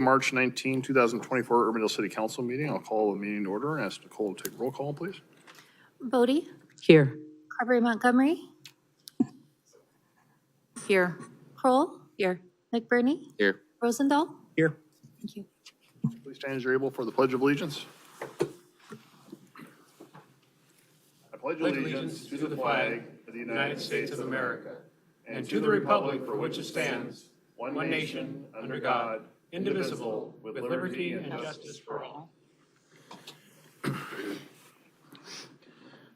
March 19, 2024 Urbandale City Council meeting. I'll call the meeting to order and ask Nicole to take roll call, please. Bodie, Here. Carberry Montgomery, Here. Kroll, Here. McBurney, Here. Rosendahl. Here. Thank you. Please stand as you're able for the Pledge of Allegiance. I pledge allegiance to the flag of the United States of America and to the republic for which it stands, one nation, under God, indivisible, with liberty and justice for all.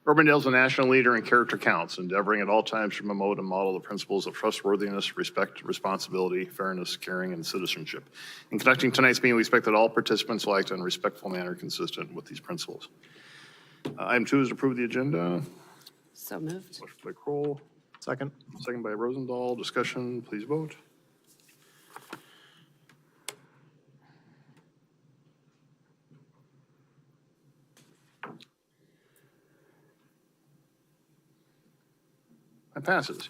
Urbandale is a national leader in character counts, endeavoring at all times to promote and model the principles of trustworthiness, respect, responsibility, fairness, caring, and citizenship. In conducting tonight's meeting, we expect that all participants will act in a respectful manner consistent with these principles. Item 2 is to approve the agenda. So moved. Motion by Kroll. Second. Second by Rosendahl. Discussion, please vote. That passes.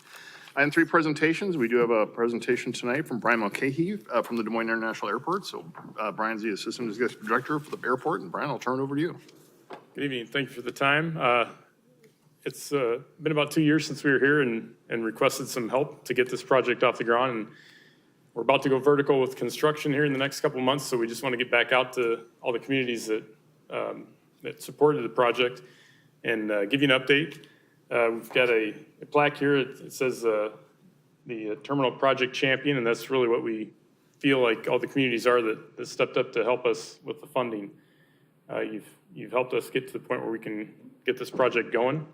Item 3, presentations. We do have a presentation tonight from Brian Mulcahy from the Des Moines International Airport. So Brian's the Assistant Executive Director for the airport. And Brian, I'll turn it over to you. Good evening. Thank you for the time. It's been about 2 years since we were here and requested some help to get this project off the ground. And we're about to go vertical with construction here in the next couple of months. So we just want to get back out to all the communities that supported the project and give you an update. We've got a plaque here. It says the Terminal Project Champion, and that's really what we feel like all the communities are that stepped up to help us with the funding. You've helped us get to the point where we can get this project going.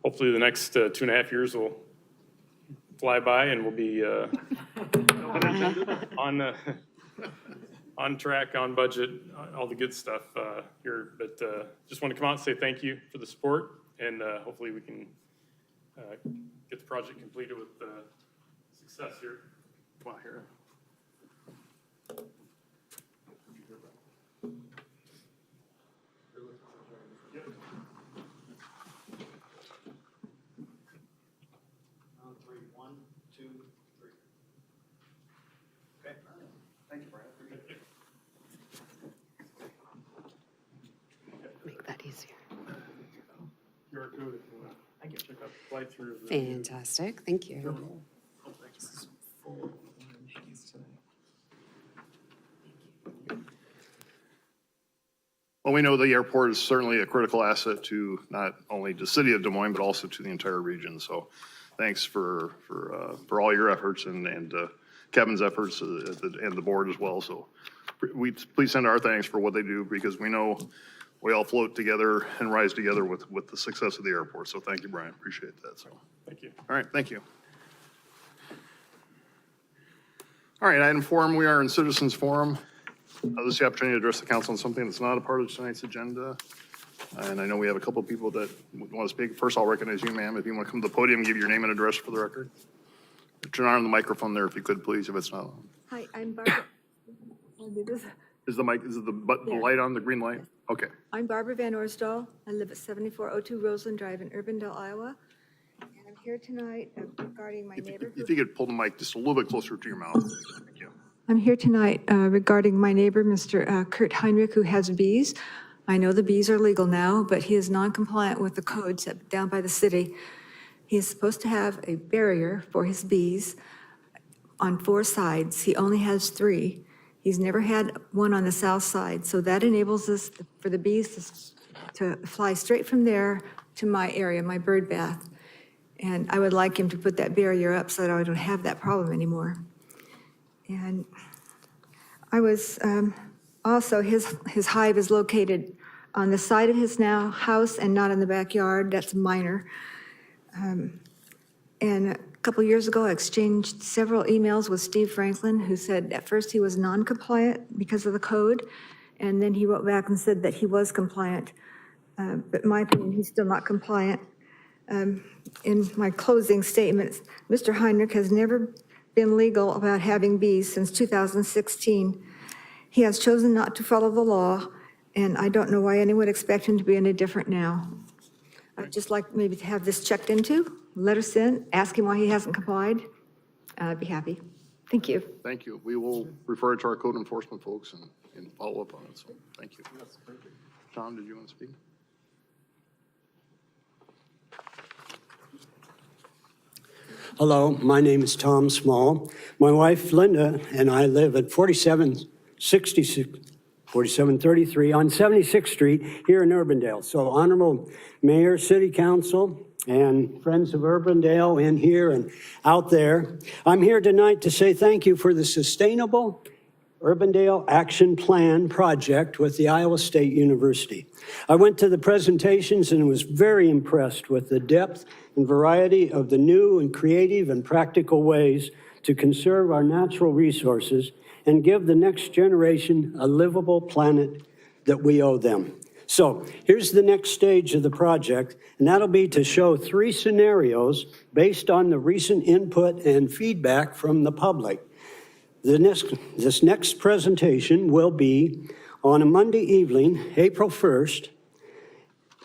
Hopefully the next 2.5 years will fly by and we'll be on track, on budget, all the good stuff here. But just want to come out and say thank you for the support, and hopefully we can get the project completed with success here. Come on here. Make that easier. QR code if you want. I can check out the flight through. Fantastic. Thank you. Well, we know the airport is certainly a critical asset to not only the city of Des Moines, but also to the entire region. So thanks for all your efforts and Kevin's efforts and the board as well. So please send our thanks for what they do, because we know we all float together and rise together with the success of the airport. So thank you, Brian. Appreciate that. So Thank you. all right, thank you. All right, item 4, we are in Citizens Forum. This is the opportunity to address the council on something that's not a part of tonight's agenda. And I know we have a couple of people that want to speak. First, I'll recognize you, ma'am. If you want to come to the podium, give your name and address for the record. Turn on the microphone there if you could, please, if it's not on. Hi, I'm Barbara. I'll do this. Is the mic, is it the light on, the green light? Okay. I'm Barbara Van Orsdal. I live at 7402 Roseland Drive in Urbandale, Iowa. And I'm here tonight regarding my neighbor. If you could pull the mic just a little bit closer to your mouth. Thank you. I'm here tonight regarding my neighbor, Mr. Kurt Heinrich, who has bees. I know the bees are legal now, but he is non-compliant with the code set down by the city. He is supposed to have a barrier for his bees on 4 sides. He only has 3. He's never had one on the south side, so that enables us for the bees to fly straight from there to my area, my bird bath. And I would like him to put that barrier up so that I don't have that problem anymore. And I was also, his hive is located on the side of his house and not in the backyard. That's minor. And a couple years ago, I exchanged several emails with Steve Franklin, who said at first he was non-compliant because of the code, and then he wrote back and said that he was compliant. But in my opinion, he's still not compliant. In my closing statements, Mr. Heinrich has never been legal about having bees since 2016. He has chosen not to follow the law, and I don't know why anyone would expect him to be any different now. I'd just like maybe to have this checked into, letter sent, ask him why he hasn't complied. I'd be happy. Thank you. Thank you. We will refer it to our code enforcement folks and follow up on it, so thank you. Tom, did you want to speak? Hello, my name is Tom Small. My wife Linda and I live at 4733 on 76th Street here in Urbandale. So Honorable Mayor, City Council, and friends of Urbandale in here and out there, I'm here tonight to say thank you for the Sustainable Urbandale Action Plan project with the Iowa State University. I went to the presentations and was very impressed with the depth and variety of the new and creative and practical ways to conserve our natural resources and give the next generation a livable planet that we owe them. So here's the next stage of the project, and that'll be to show 3 scenarios based on the recent input and feedback from the public. This next presentation will be on a Monday evening, April 1st,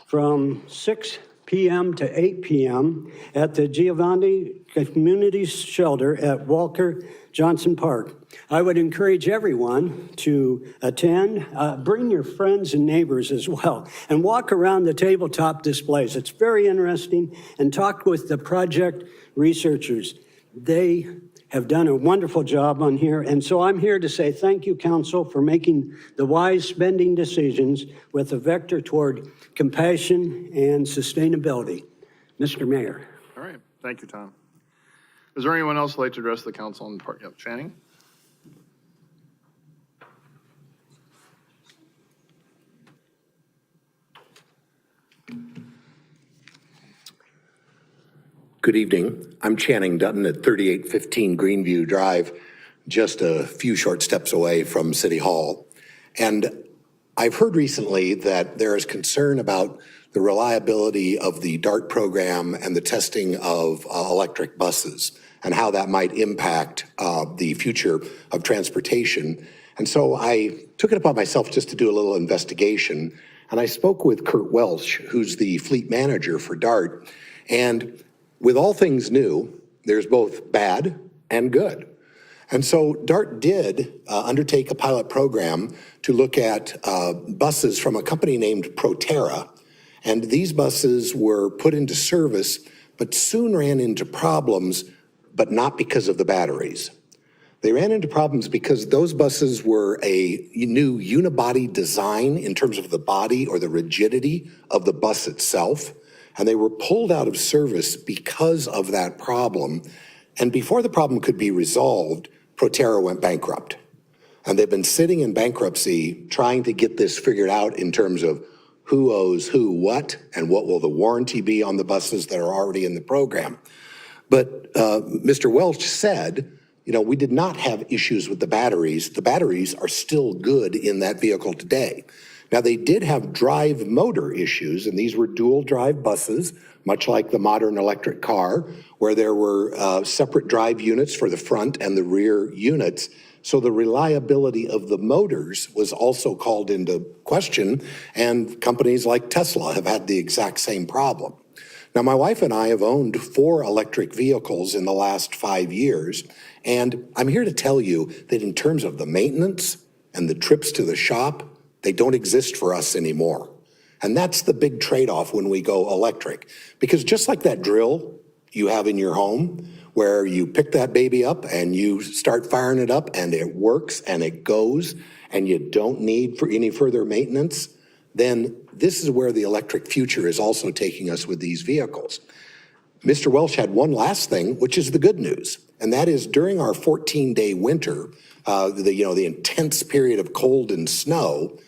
from 6 p.m. to 8 p.m. at the Giovanni Community Shelter at Walker Johnson Park. I would encourage everyone to attend. Bring your friends and neighbors as well, and walk around the tabletop displays. It's very interesting, and talk with the project researchers. They have done a wonderful job on here, and so I'm here to say thank you, Council, for making the wise spending decisions with a vector toward compassion and sustainability. Mr. Mayor. All right, thank you, Tom. Is there anyone else who'd like to address the council on the part? Yep, Channing? Good evening. I'm Channing Dutton at 3815 Greenview Drive, just a few short steps away from City Hall. And I've heard recently that there is concern about the reliability of the DART program and the testing of electric buses and how that might impact the future of transportation. And so I took it upon myself just to do a little investigation. And I spoke with Kurt Welch, who's the fleet manager for DART. And with all things new, there's both bad and good. And so DART did undertake a pilot program to look at buses from a company named Proterra. And these buses were put into service, but soon ran into problems, but not because of the batteries. They ran into problems because those buses were a new unibody design in terms of the body or the rigidity of the bus itself. And they were pulled out of service because of that problem. And before the problem could be resolved, Proterra went bankrupt. And they've been sitting in bankruptcy trying to get this figured out in terms of who owes who what, and what will the warranty be on the buses that are already in the program. But Mr. Welch said, we did not have issues with the batteries. The batteries are still good in that vehicle today. Now, they did have drive motor issues, and these were dual drive buses, much like the modern electric car, where there were separate drive units for the front and the rear units. So the reliability of the motors was also called into question, and companies like Tesla have had the exact same problem. Now, my wife and I have owned 4 electric vehicles in the last 5 years, and I'm here to tell you that in terms of the maintenance and the trips to the shop, they don't exist for us anymore. And that's the big trade-off when we go electric. Because just like that drill you have in your home, where you pick that baby up and you start firing it up and it works and it goes and you don't need for any further maintenance, then this is where the electric future is also taking us with these vehicles. Mr. Welch had one last thing, which is the good news. And that is during our 14-day winter, the intense period of cold and snow,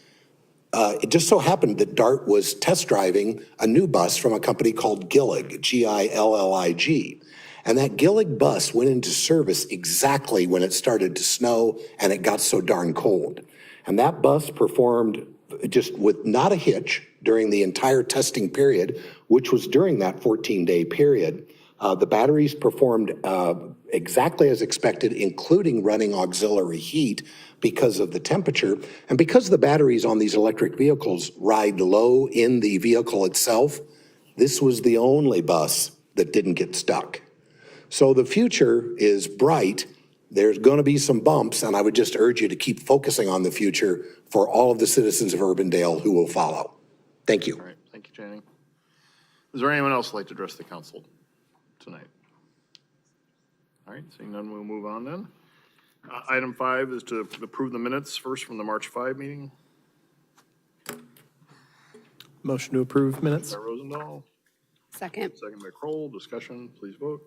it just so happened that DART was test driving a new bus from a company called Gillig, Gillig. And that Gillig bus went into service exactly when it started to snow and it got so darn cold. And that bus performed just with not a hitch during the entire testing period, which was during that 14-day period. The batteries performed exactly as expected, including running auxiliary heat because of the temperature. And because the batteries on these electric vehicles ride low in the vehicle itself, this was the only bus that didn't get stuck. So the future is bright. There's going to be some bumps, and I would just urge you to keep focusing on the future for all of the citizens of Urbandale who will follow. Thank you. All right, thank you, Channing. Is there anyone else who'd like to address the council tonight? All right, seeing none, we'll move on then. Item 5 is to approve the minutes first from the March 5 meeting. Motion to approve minutes. By Rosendahl, Second. second by Kroll. Discussion, please vote.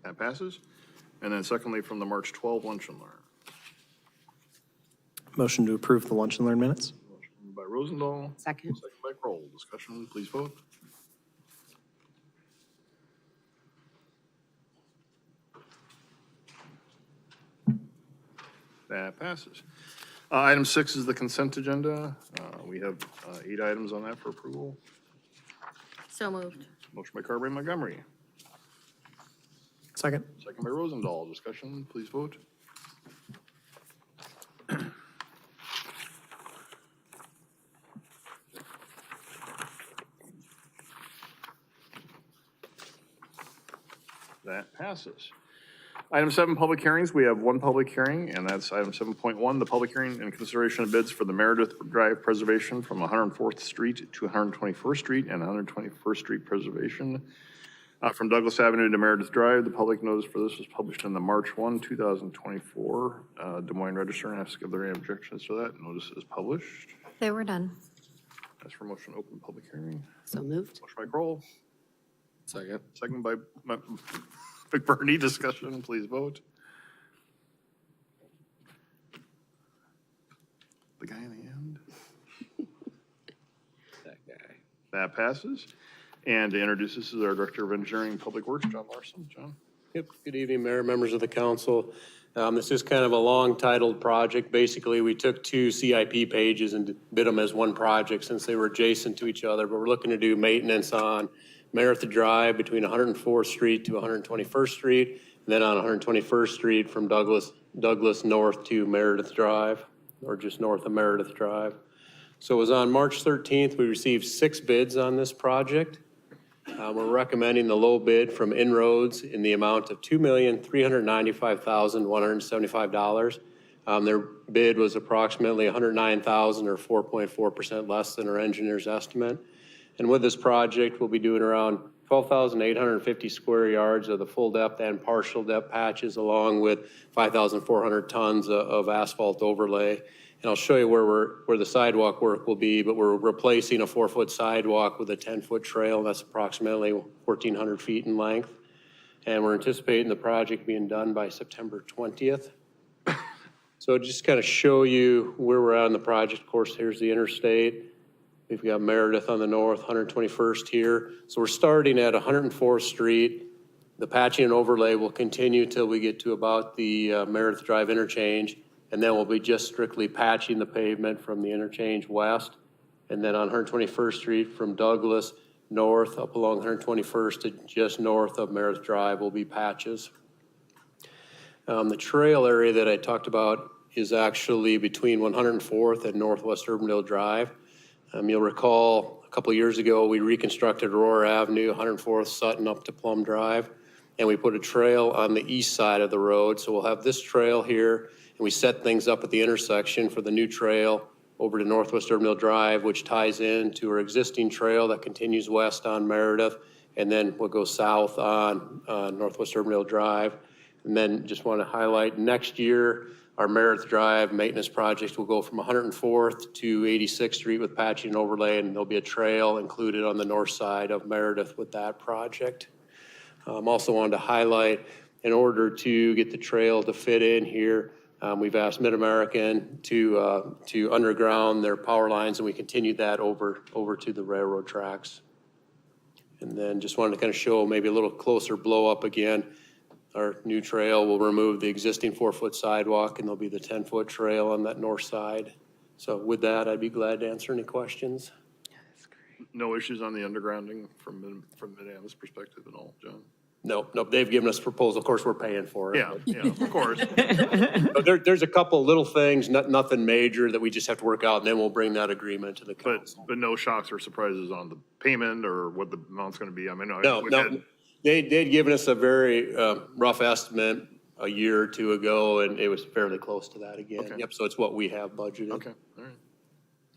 That passes. And then secondly, from the March 12 lunch and learn. Motion to approve the lunch and learn minutes. Motion by Rosendahl. Second. Second by Kroll. Discussion, please vote. That passes. Item 6 is the consent agenda. We have 8 items on that for approval. So moved. Motion by Carberry Montgomery, Second. second by Rosendahl. Discussion, please vote. That passes. Item 7, public hearings. We have one public hearing, and that's item 7.1, the public hearing and consideration of bids for the Meredith Drive preservation from 104th Street to 121st Street and 121st Street preservation from Douglas Avenue to Meredith Drive. The public notice for this was published in the March 1, 2024 Des Moines Register, and ask if there are any objections to that. Notice is published. They were done. That's for motion to open public hearing. So moved. Motion by Kroll, Second. second by McBurney. Discussion, please vote. The guy in the end? That guy. That passes. And to introduce this is our Director of Engineering and Public Works, John Larson. John? Yep, good evening, Mayor, members of the council. This is kind of a long titled project. Basically, we took 2 CIP pages and bid them as one project since they were adjacent to each other, but we're looking to do maintenance on Meredith Drive between 104th Street to 121st Street, and then on 121st Street from Douglas north to Meredith Drive, or just north of Meredith Drive. So it was on March 13th, we received 6 bids on this project. We're recommending the low bid from Inroads in the amount of $2,395,175. Their bid was approximately $109,000 or 4.4% less than our engineer's estimate. And with this project, we'll be doing around 12,850 square yards of the full depth and partial depth patches, along with 5,400 tons of asphalt overlay. And I'll show you where the sidewalk work will be, but we're replacing a 4-foot sidewalk with a 10-foot trail. That's approximately 1,400 feet in length. And we're anticipating the project being done by September 20th. So just kind of show you where we're at on the project. Of course, here's the interstate. We've got Meredith on the north, 121st here. So we're starting at 104th Street. The patching and overlay will continue till we get to about the Meredith Drive interchange. And then we'll be just strictly patching the pavement from the interchange west. And then on 121st Street from Douglas north up along 121st to just north of Meredith Drive will be patches. The trail area that I talked about is actually between 104th and Northwest Urbandale Drive. You'll recall a couple of years ago, we reconstructed Aurora Avenue, 104th Sutton up to Plum Drive, and we put a trail on the east side of the road. So we'll have this trail here, and we set things up at the intersection for the new trail over to Northwest Urbandale Drive, which ties into our existing trail that continues west on Meredith, and then we'll go south on Northwest Urbandale Drive. And then just want to highlight next year, our Meredith Drive maintenance project will go from 104th to 86th Street with patching and overlay, and there'll be a trail included on the north side of Meredith with that project. Also wanted to highlight, in order to get the trail to fit in here, we've asked Mid-American to underground their power lines, and we continued that over to the railroad tracks. And then just wanted to kind of show maybe a little closer blow up again. Our new trail will remove the existing 4-foot sidewalk, and there'll be the 10-foot trail on that north side. So with that, I'd be glad to answer any questions. No issues on the undergrounding from Mid-Am's perspective at all, John? Nope, they've given us a proposal, of course, we're paying for it. Yeah, of course. But there's a couple little things, nothing major that we just have to work out, and then we'll bring that agreement to the council. But no shocks or surprises on the payment or what the amount's going to be. I mean, No, they'd given us a very rough estimate a year or two ago, and it was fairly close to that again. Okay. Yep, so it's what we have budgeted. Okay, all right.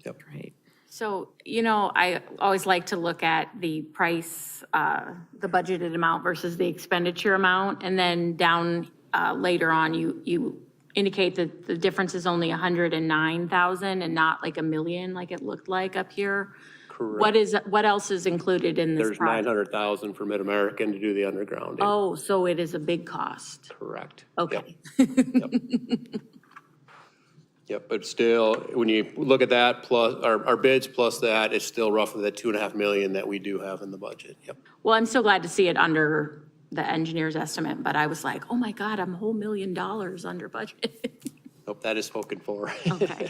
Yep. Great. So, I always like to look at the price, the budgeted amount versus the expenditure amount. And then down later on, you indicate that the difference is only 109,000 and not like $1 million like it looked like up here. Correct. What else is included in this There's project? 900,000 for Mid-American to do the undergrounding. Oh, so it is a big cost. Correct. Okay. Yep, but still, when you look at that plus, our bids plus that, it's still roughly that 2.5 million that we do have in the budget. Yep. Well, I'm so glad to see it under the engineer's estimate, but I was like, oh my God, I'm a whole $1 million under budget. Nope, that is spoken for. Okay.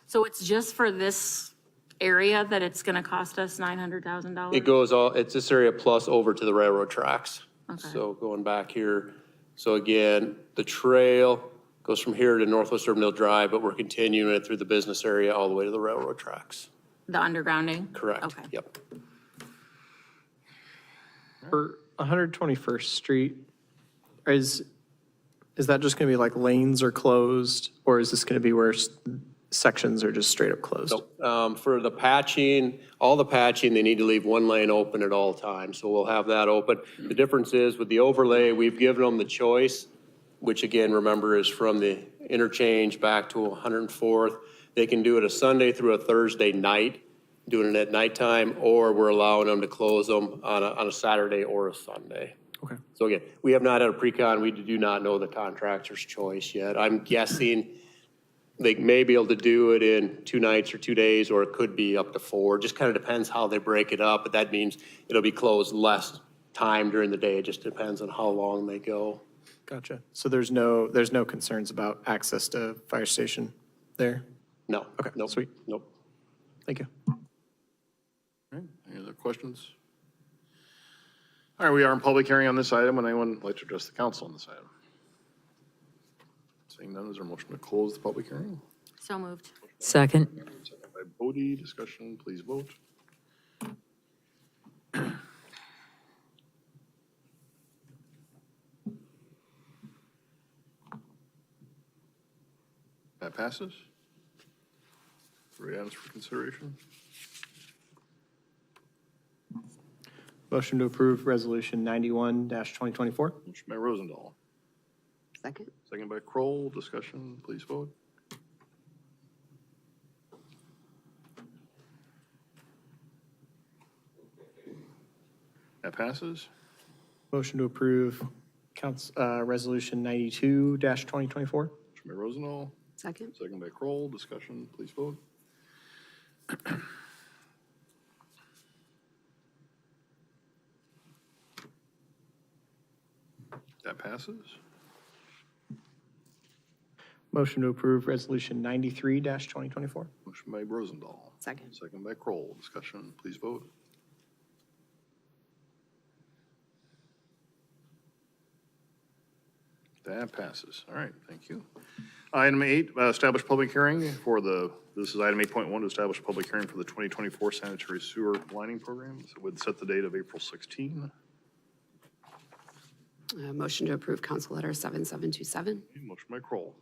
So it's just for this area that it's gonna cost us $900,000? It goes all, it's this area plus over to the railroad tracks. Okay. So going back here, so again, the trail goes from here to Northwest Urbandale Drive, but we're continuing it through the business area all the way to the railroad tracks. The undergrounding? Correct. Okay. Yep. For 121st Street, is that just going to be like lanes are closed, or is this going to be where sections are just straight up closed? So, for the patching, all the patching, they need to leave one lane open at all times, so we'll have that open. The difference is with the overlay, we've given them the choice, which again, remember, is from the interchange back to 104th. They can do it a Sunday through a Thursday night, doing it at nighttime, or we're allowing them to close them on a Saturday or a Sunday. Okay. So again, we have not had a pre-con, we do not know the contractor's choice yet. I'm guessing they may be able to do it in 2 nights or 2 days, or it could be up to 4. Just kind of depends how they break it up, but that means it'll be closed less time during the day. It just depends on how long they go. Gotcha. So there's no concerns about access to fire station there? No. Okay, Nope. sweet. Nope. Thank you. All right, any other questions? All right, we are in public hearing on this item. Would anyone like to address the council on this item? Seeing none, is there a motion to close the public hearing? So moved. Second. Second by Bodie, discussion, please vote. That passes. 3 items for consideration. Motion to approve Resolution 91-2024. Motion by Rosendahl, Second? second by Kroll, discussion, please vote. That passes. Motion to approve Resolution 92-2024. Motion by Rosendahl, Second? second by Kroll, discussion, please vote. That passes. Motion to approve Resolution 93-2024. Motion by Rosendahl, Second? second by Kroll, discussion, please vote. That passes. All right, thank you. Item 8, establish public hearing for this is item 8.1, to establish a public hearing for the 2024 sanitary sewer lining program. So it would set the date of April 16. Motion to approve Council Letter 7727. Motion by Kroll,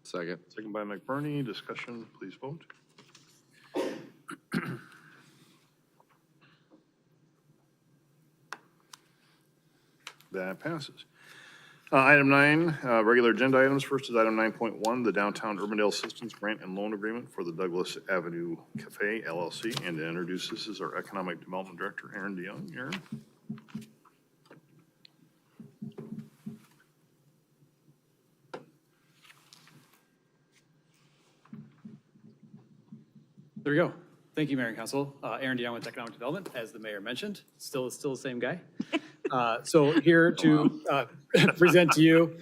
Second. second by McBurney, discussion, please vote. That passes. Item 9, regular agenda items. First is item 9.1, the Downtown Urbandale Assistance Grant and Loan Agreement for the Douglas Avenue Cafe LLC. And to introduce this is our Economic Development Director, Aaron DeYoung. Aaron? There we go. Thank you, Mayor and Council. Aaron DeYoung with Economic Development, as the mayor mentioned, still the same guy. So here to present to you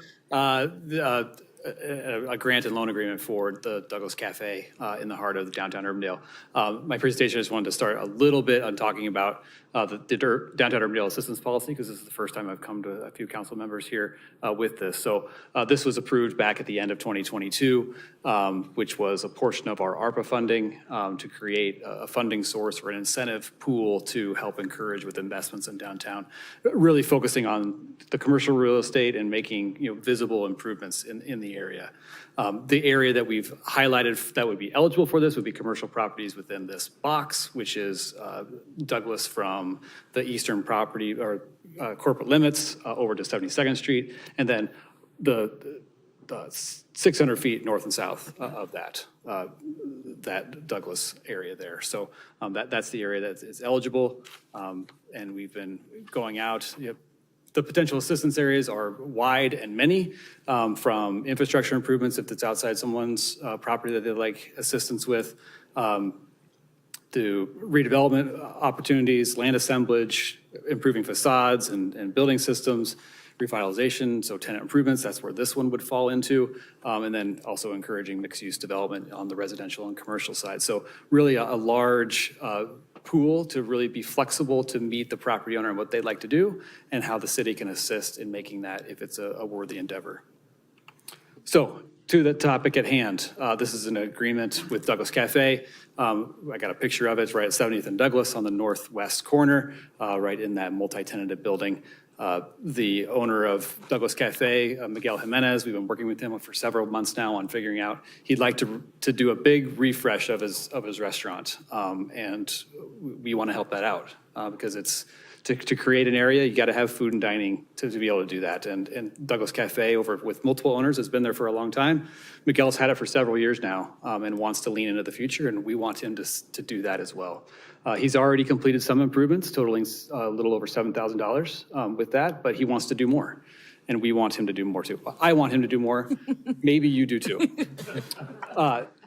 a grant and loan agreement for the Douglas Cafe in the heart of downtown Urbandale. My presentation, I just wanted to start a little bit on talking about the downtown Urbandale assistance policy, because this is the first time I've come to a few council members here with this. So this was approved back at the end of 2022, which was a portion of our ARPA funding to create a funding source or an incentive pool to help encourage with investments in downtown, really focusing on the commercial real estate and making visible improvements in the area. The area that we've highlighted that would be eligible for this would be commercial properties within this box, which is Douglas from the eastern property or corporate limits over to 72nd Street, and then the 600 feet north and south of that Douglas area there. So that's the area that is eligible, and we've been going out. The potential assistance areas are wide and many, from infrastructure improvements if it's outside someone's property that they'd like assistance with, to redevelopment opportunities, land assemblage, improving facades and building systems, revitalization, so tenant improvements, that's where this one would fall into, and then also encouraging mixed-use development on the residential and commercial side. So really a large pool to really be flexible to meet the property owner and what they'd like to do, and how the city can assist in making that if it's a worthy endeavor. So to the topic at hand, this is an agreement with Douglas Cafe. I got a picture of it. It's right at 70th and Douglas on the northwest corner, right in that multi-tenanted building. The owner of Douglas Cafe, Miguel Jimenez, we've been working with him for several months now on figuring out, he'd like to do a big refresh of his restaurant. And we want to help that out because it's, to create an area, you got to have food and dining to be able to do that. And Douglas Cafe, with multiple owners, has been there for a long time. Miguel's had it for several years now and wants to lean into the future, and we want him to do that as well. He's already completed some improvements totaling a little over $7,000 with that, but he wants to do more. And we want him to do more too. I want him to do more. Maybe you do too.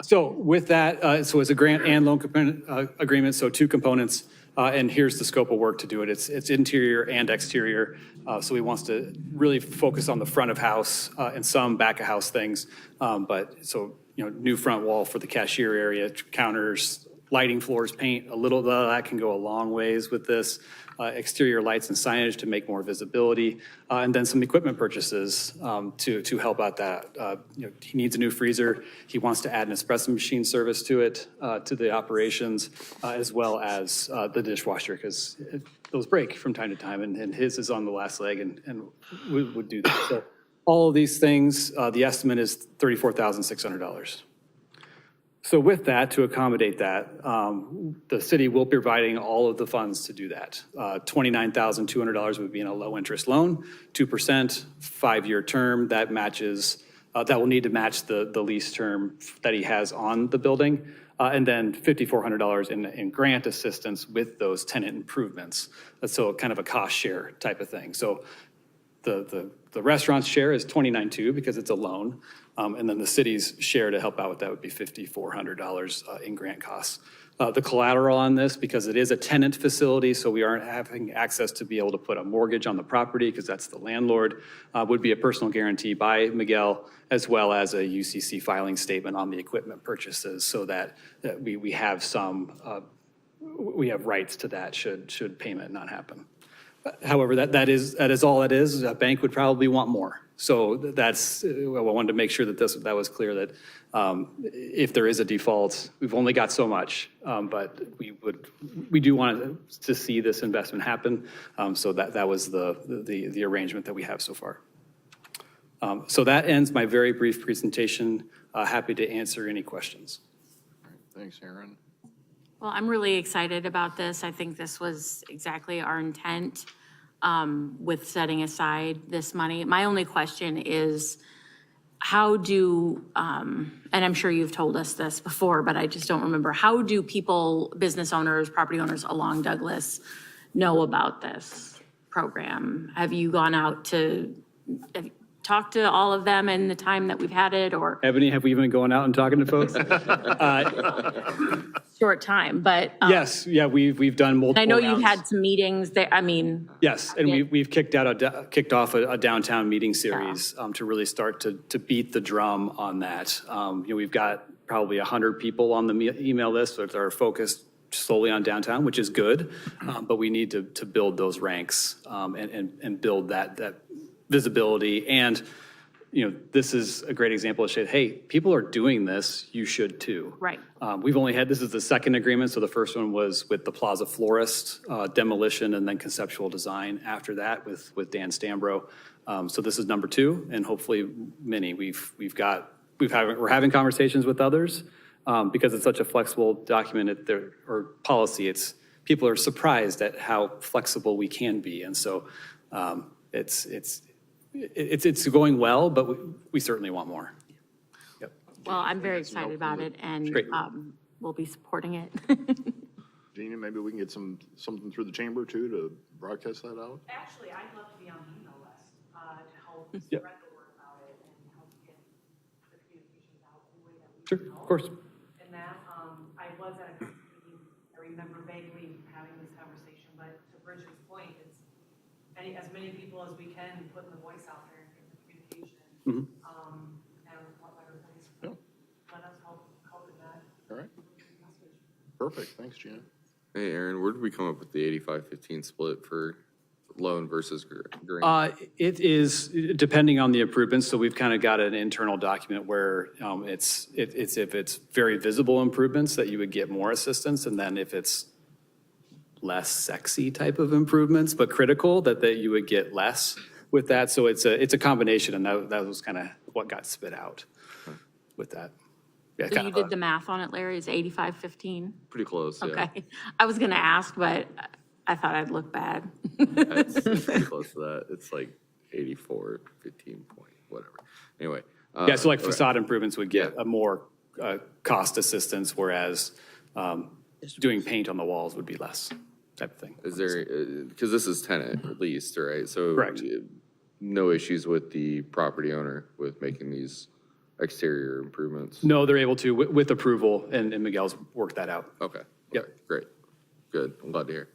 So with that, so it's a grant and loan agreement, so two components. And here's the scope of work to do it. It's interior and exterior. So he wants to really focus on the front of house and some back of house things. But so, new front wall for the cashier area, counters, lighting, floors, paint, a little of that can go a long ways with this. Exterior lights and signage to make more visibility, and then some equipment purchases to help out that. He needs a new freezer. He wants to add an espresso machine service to it, to the operations, as well as the dishwasher, because those break from time to time, and his is on the last leg, and we would do that. So all of these things, the estimate is $34,600. So with that, to accommodate that, the city will be providing all of the funds to do that. $29,200 would be in a low-interest loan, 2%, 5-year term. That matches, that will need to match the lease term that he has on the building, and then $5,400 in grant assistance with those tenant improvements. So kind of a cost share type of thing. So the restaurant's share is $29,200 because it's a loan. And then the city's share to help out with that would be $5,400 in grant costs. The collateral on this, because it is a tenant facility, so we aren't having access to be able to put a mortgage on the property because that's the landlord, would be a personal guarantee by Miguel, as well as a UCC filing statement on the equipment purchases, so that we have we have rights to that should payment not happen. However, that is all it is. A bank would probably want more. So that's, I wanted to make sure that that was clear, that if there is a default, we've only got so much, but we do want to see this investment happen. So that was the arrangement that we have so far. So that ends my very brief presentation. Happy to answer any questions. Thanks, Aaron. Well, I'm really excited about this. I think this was exactly our intent with setting aside this money. My only question is, how do, and I'm sure you've told us this before, but I just don't remember, how do people, business owners, property owners along Douglas know about this program? Have you gone out to talked to all of them in the time that we've had it, or Ebony, have we even been going out and talking to folks? short time, but. Yes, yeah, we've done multiple I know you've rounds. had some meetings there, I mean. Yes, and we've kicked off a downtown meeting series to really start to beat the drum on that. We've got probably 100 people on the email list that are focused solely on downtown, which is good, but we need to build those ranks and build that visibility. And this is a great example of shit. Hey, people are doing this. You should too. Right. We've only had, this is the second agreement. So the first one was with the Plaza Florist demolition and then conceptual design after that with Dan Stambro. So this is number 2, and hopefully many. We're having conversations with others because it's such a flexible document or policy. People are surprised at how flexible we can be. And so it's going well, but we certainly want more. Yep. Well, I'm very excited about it, and Great. we'll be supporting it. Gina, maybe we can get something through the chamber too to broadcast that out? Actually, I'd love to be on the email list to help Yep. spread the word about it and help get the communications out in a way that we Sure, can of course. And that, I was at a meeting, I remember vaguely having this conversation, but to Bridget's point, it's as many people as we can putting the voice out there and getting the communication. And let everybody, let us help in that. All right. Perfect. Thanks, Gina. Hey, Aaron, where did we come up with the 85-15 split for loan versus green? It is depending on the improvements. So we've kind of got an internal document where it's if it's very visible improvements that you would get more assistance, and then if it's less sexy type of improvements but critical that you would get less with that. So it's a combination, and that was kind of what got spit out with that. Yeah, So you did the math on it, Larry, it's 85-15? Pretty close, yeah. Okay. I was going to ask, but I thought I'd look bad. It's pretty close to that. It's like 84, 15 point, whatever. Anyway. Yeah, so like okay. facade improvements would get a more cost assistance, whereas doing paint on the walls would be less type of thing. Is there, because this is tenant leased, right? So Correct. No issues with the property owner with making these exterior improvements? No, they're able to with approval, and Miguel's worked that out. Okay. Yep. Okay, great. Good. I'm glad to hear.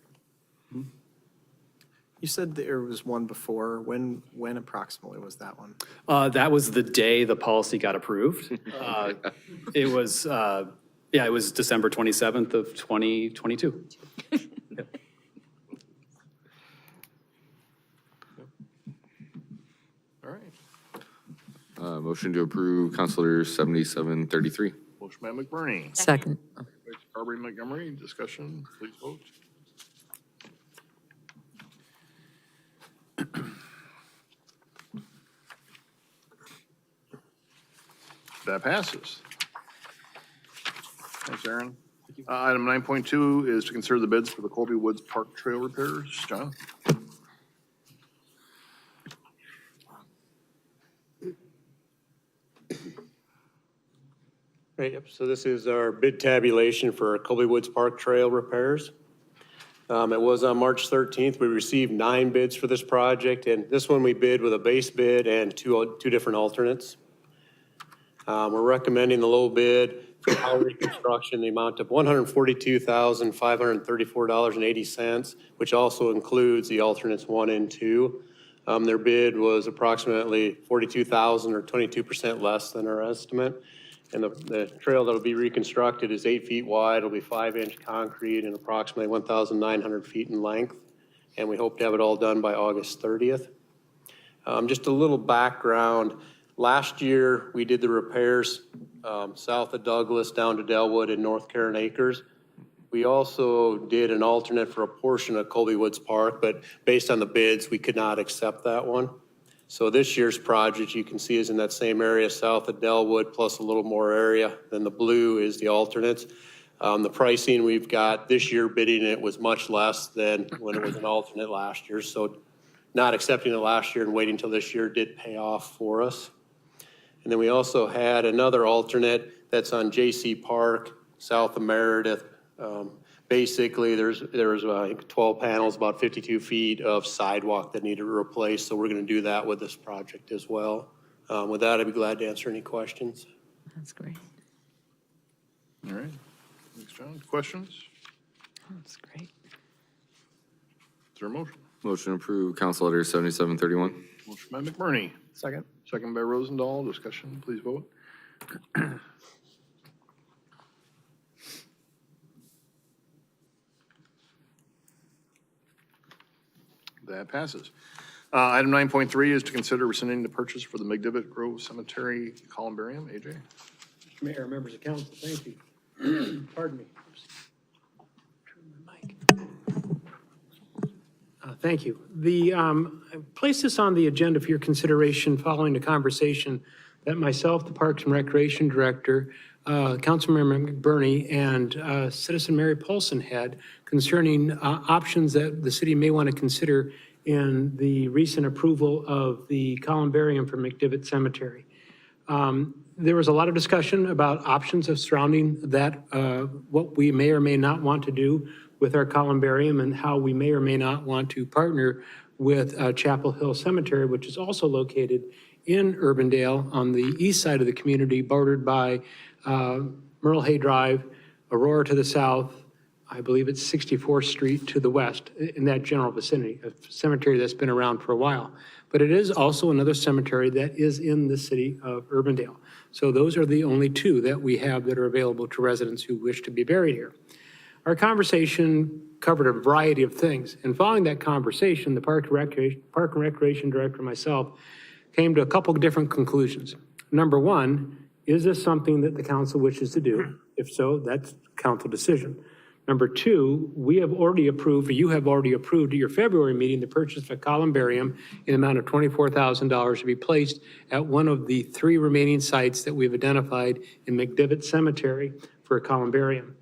You said there was one before. When approximately was that one? That was the day the policy got approved. It was, it was December 27th of 2022. Yep. All right. Motion to approve Counselor 7733. Motion by McBurney. Second. By Carberry Montgomery. Discussion, please vote. That passes. Thanks, Aaron. Item 9.2 is to consider the bids for the Colby Woods Park Trail repairs. John? Right, yep, so this is our bid tabulation for Colby Woods Park Trail repairs. It was on March 13th. We received 9 bids for this project, and this one we bid with a base bid and two different alternates. We're recommending the low bid for power reconstruction, the amount of $142,534.80, which also includes the alternates 1 and 2. Their bid was approximately $42,000 or 22% less than our estimate. And the trail that'll be reconstructed is 8 feet wide. It'll be 5-inch concrete and approximately 1,900 feet in length. And we hope to have it all done by August 30th. Just a little background. Last year, we did the repairs south of Douglas down to Delwood and North Karen Acres. We also did an alternate for a portion of Colby Woods Park, but based on the bids, we could not accept that one. So this year's project, you can see, is in that same area south of Delwood, plus a little more area. Then the blue is the alternates. The pricing we've got this year bidding it was much less than when it was an alternate last year. So not accepting it last year and waiting until this year did pay off for us. And then we also had another alternate that's on JC Park, south of Meredith. Basically, there was, I think, 12 panels, about 52 feet of sidewalk that needed replaced, so we're going to do that with this project as well. With that, I'd be glad to answer any questions. That's great. All right. Thanks, John. Questions? That's great. Is there a motion? Motion to approve Council Letter 7731. Motion by McBurney, Second. second by Rosendahl. Discussion, please vote. That passes. Item 9.3 is to consider rescinding the purchase for the McDivitt Grove Cemetery columbarium. AJ? Mr. Mayor, members of council, thank you. Pardon me. Thank you. I placed this on the agenda for your consideration following the conversation that myself, the Parks and Recreation Director, Councilmember McBurney, and Citizen Mary Paulson had concerning options that the city may want to consider in the recent approval of the columbarium for McDivitt Cemetery. There was a lot of discussion about options of surrounding that, what we may or may not want to do with our columbarium and how we may or may not want to partner with Chapel Hill Cemetery, which is also located in Urbandale on the east side of the community, bordered by Meredith Drive, Aurora to the south. I believe it's 64th Street to the west, in that general vicinity, a cemetery that's been around for a while. But it is also another cemetery that is in the city of Urbandale. So those are the only two that we have that are available to residents who wish to be buried here. Our conversation covered a variety of things. And following that conversation, the Park and Recreation Director and myself came to a couple of different conclusions. Number one, is this something that the council wishes to do? If so, that's council decision. Number two, we have already approved, or you have already approved at your February meeting, the purchase of a columbarium in the amount of $24,000 to be placed at one of the three remaining sites that we've identified in McDivitt Cemetery for a columbarium.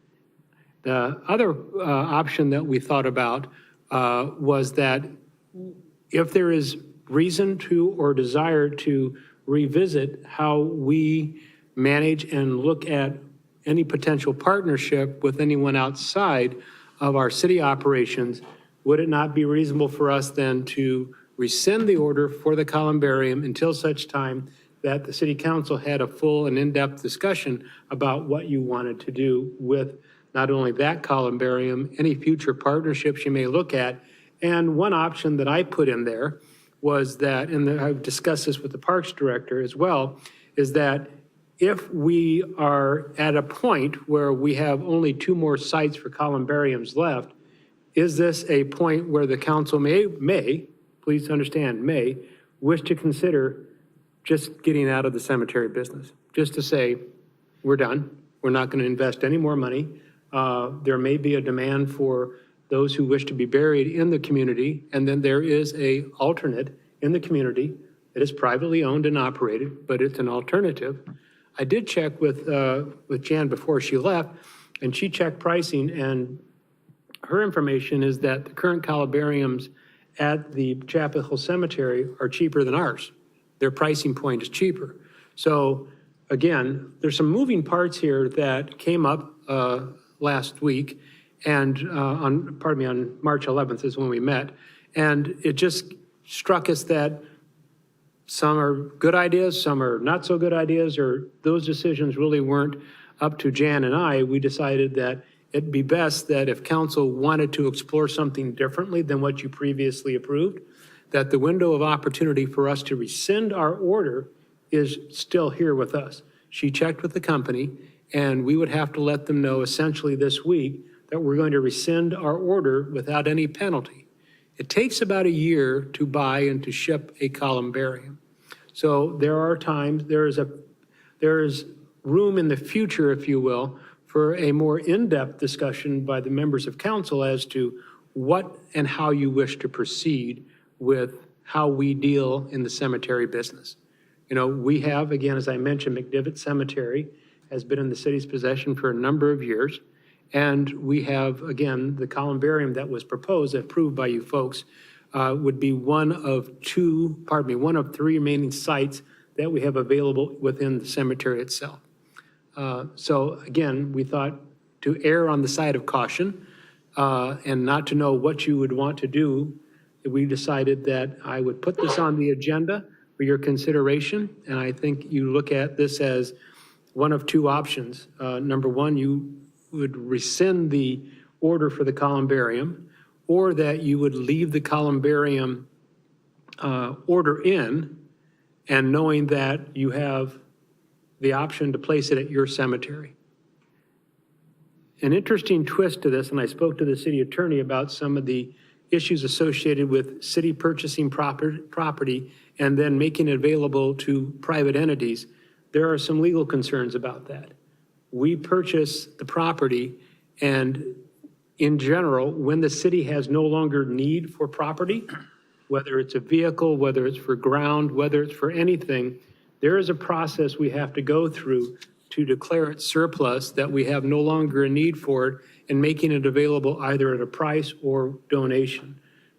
The other option that we thought about was that if there is reason to or desire to revisit how we manage and look at any potential partnership with anyone outside of our city operations, would it not be reasonable for us then to rescind the order for the columbarium until such time that the city council had a full and in-depth discussion about what you wanted to do with not only that columbarium, any future partnerships you may look at. And one option that I put in there was that, and I've discussed this with the Parks Director as well, is that if we are at a point where we have only two more sites for columbariums left, is this a point where the council may, please understand, may wish to consider just getting out of the cemetery business? Just to say, we're done. We're not going to invest any more money. There may be a demand for those who wish to be buried in the community, and then there is a alternate in the community that is privately owned and operated, but it's an alternative. I did check with Jan before she left, and she checked pricing, and her information is that the current columbariums at the Chapel Hill Cemetery are cheaper than ours. Their pricing point is cheaper. So again, there's some moving parts here that came up last week, and on March 11th is when we met. And it just struck us that some are good ideas, some are not so good ideas, or those decisions really weren't up to Jan and I. We decided that it'd be best that if council wanted to explore something differently than what you previously approved, that the window of opportunity for us to rescind our order is still here with us. She checked with the company, and we would have to let them know essentially this week that we're going to rescind our order without any penalty. It takes about a year to buy and to ship a columbarium. So there are times, there is room in the future, if you will, for a more in-depth discussion by the members of council as to what and how you wish to proceed with how we deal in the cemetery business. You know, we have, again, as I mentioned, McDivitt Cemetery has been in the city's possession for a number of years. And we have, again, the columbarium that was proposed, approved by you folks, would be one of three remaining sites that we have available within the cemetery itself. So again, we thought to err on the side of caution, and not to know what you would want to do, we decided that I would put this on the agenda for your consideration. And I think you look at this as one of two options. Number one, you would rescind the order for the columbarium, or that you would leave the columbarium order in, and knowing that you have the option to place it at your cemetery. An interesting twist to this, and I spoke to the city attorney about some of the issues associated with city purchasing property and then making it available to private entities. There are some legal concerns about that. We purchase the property, and in general, when the city has no longer need for property, whether it's a vehicle, whether it's for ground, whether it's for anything, there is a process we have to go through to declare it surplus, that we have no longer a need for it, and making it available either at a price or donation.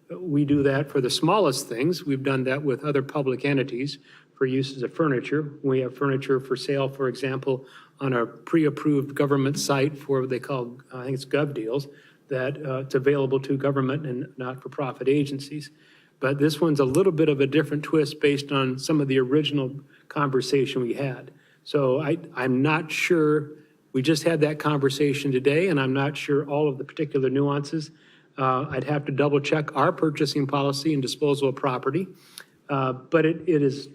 We do that for the smallest things. We've done that with other public entities for uses of furniture. We have furniture for sale, for example, on a pre-approved government site for what they call, I think it's Gov Deals, that it's available to government and not-for-profit agencies. But this one's a little bit of a different twist based on some of the original conversation we had. So I'm not sure, we just had that conversation today, and I'm not sure all of the particular nuances. I'd have to double check our purchasing policy and disposal of property. But it is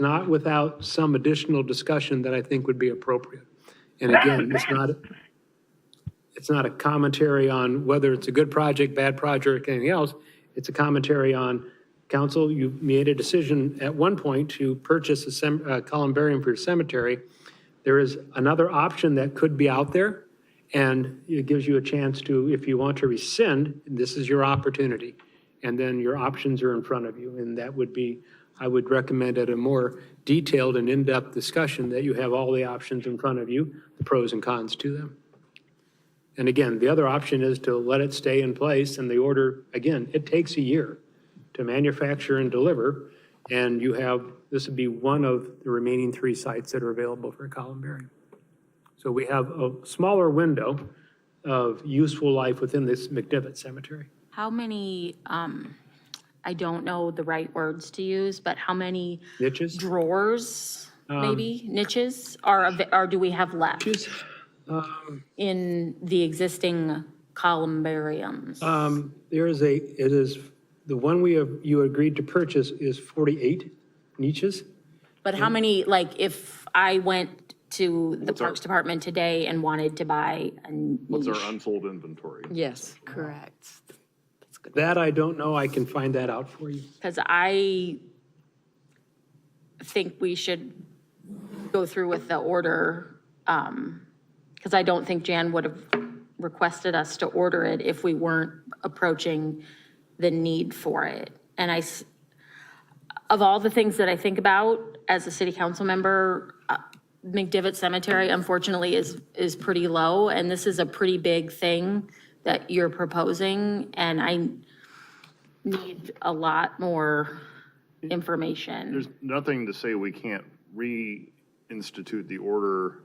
not without some additional discussion that I think would be appropriate. And again, it's not a commentary on whether it's a good project, bad project, anything else. It's a commentary on, council, you made a decision at one point to purchase a columbarium for your cemetery. There is another option that could be out there, and it gives you a chance to, if you want to rescind, this is your opportunity. And then your options are in front of you. And that would be, I would recommend at a more detailed and in-depth discussion that you have all the options in front of you, the pros and cons to them. And again, the other option is to let it stay in place, and the order, again, it takes a year to manufacture and deliver, and you have, this would be one of the remaining 3 sites that are available for columbarium. So we have a smaller window of useful life within this McDivitt Cemetery. How many, I don't know the right words to use, but how many Niches? drawers, maybe, niches, or do we have left in the existing columbariums? There is the one you agreed to purchase is 48 niches. But how many, like, if I went to the Parks Department today and wanted to buy a What's our niche? unsold inventory? Yes. Correct. That I don't know. I can find that out for you. Because I think we should go through with the order, because I don't think Jan would have requested us to order it if we weren't approaching the need for it. And of all the things that I think about as a city council member, McDivitt Cemetery unfortunately is pretty low, and this is a pretty big thing that you're proposing, and I need a lot more information. There's nothing to say we can't reinstitute the order